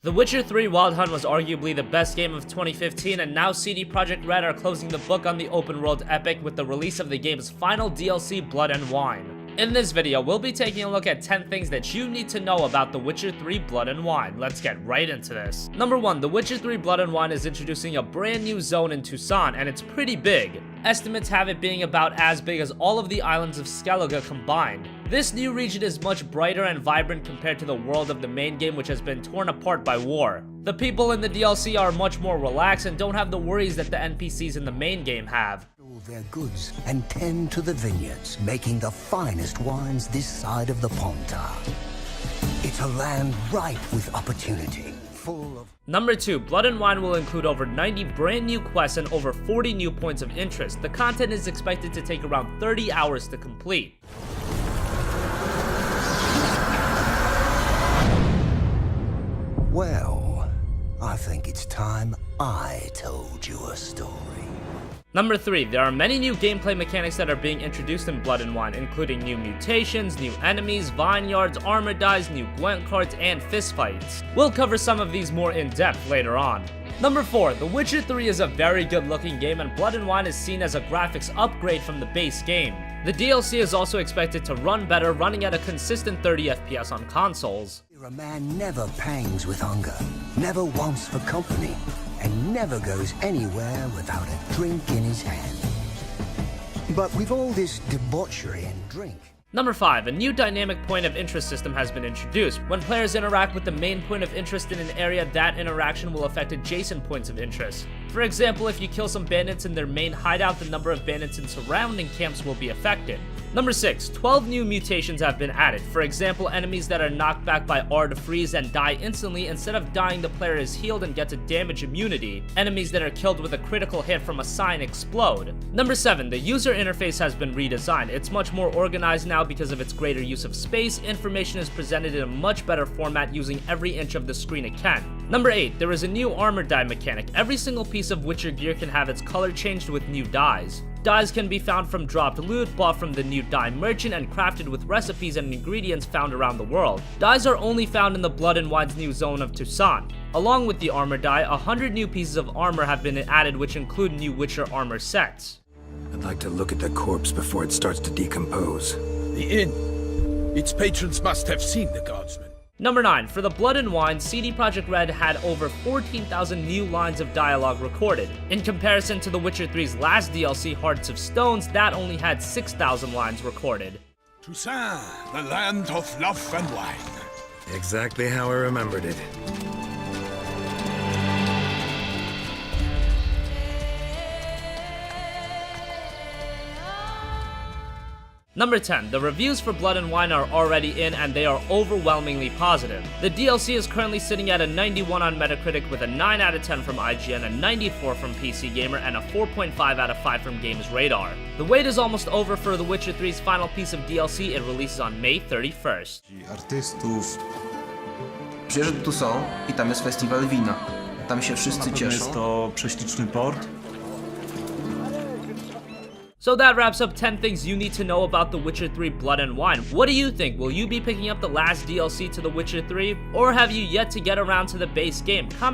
The Witcher 3 Wild Hunt was arguably the best game of 2015, and now CD Projekt Red are closing the book on the open world epic with the release of the game's final DLC, Blood and Wine. In this video, we'll be taking a look at 10 things that you need to know about The Witcher 3 Blood and Wine. Let's get right into this. Number 1, The Witcher 3 Blood and Wine is introducing a brand new zone in Toussaint, and it's pretty big. Estimates have it being about as big as all of the islands of Skellige combined. This new region is much brighter and vibrant compared to the world of the main game, which has been torn apart by war. The people in the DLC are much more relaxed and don't have the worries that the NPCs in the main game have. Their goods and tend to the vineyards, making the finest wines this side of the Pontar. It's a land ripe with opportunity, full of... Number 2, Blood and Wine will include over 90 brand new quests and over 40 new points of interest. The content is expected to take around 30 hours to complete. Well, I think it's time I told you a story. Number 3, there are many new gameplay mechanics that are being introduced in Blood and Wine, including new mutations, new enemies, vineyards, armor dyes, new Gwent cards, and fistfights. We'll cover some of these more in depth later on. Number 4, The Witcher 3 is a very good looking game, and Blood and Wine is seen as a graphics upgrade from the base game. The DLC is also expected to run better, running at a consistent 30 FPS on consoles. A man never pangs with hunger, never wants for company, and never goes anywhere without a drink in his hand. But with all this debauchery and drink... Number 5, a new dynamic point of interest system has been introduced. When players interact with the main point of interest in an area, that interaction will affect adjacent points of interest. For example, if you kill some bandits in their main hideout, the number of bandits in surrounding camps will be affected. Number 6, 12 new mutations have been added. For example, enemies that are knocked back by R to freeze and die instantly, instead of dying the player is healed and gets a damage immunity. Enemies that are killed with a critical hit from a sign explode. Number 7, the user interface has been redesigned. It's much more organized now because of its greater use of space. Information is presented in a much better format using every inch of the screen it can. Number 8, there is a new armor dye mechanic. Every single piece of Witcher gear can have its color changed with new dyes. Dyes can be found from dropped loot, bought from the new dye merchant, and crafted with recipes and ingredients found around the world. Dyes are only found in the Blood and Wine's new zone of Toussaint. Along with the armor dye, 100 new pieces of armor have been added, which include new Witcher armor sets. I'd like to look at the corpse before it starts to decompose. The inn. Its patrons must have seen the guardsmen. Number 9, for the Blood and Wine, CD Projekt Red had over 14,000 new lines of dialogue recorded. In comparison to The Witcher 3's last DLC, Hearts of Stones, that only had 6,000 lines recorded. Toussaint, the land of love and wine. Exactly how I remembered it. Number 10, the reviews for Blood and Wine are already in, and they are overwhelmingly positive. The DLC is currently sitting at a 91 on Metacritic, with a 9 out of 10 from IGN, a 94 from PC Gamer, and a 4.5 out of 5 from Games Radar. The wait is almost over for The Witcher 3's final piece of DLC. It releases on May 31st. Artystów. Przecież tu są i tam jest festiwal wina. Tam się wszyscy cieszą. Jest to prześliczny port. So that wraps up 10 things you need to know about The Witcher 3 Blood and Wine. What do you think? Will you be picking up the last DLC to The Witcher 3? Or have you yet to get around to the base game? Comment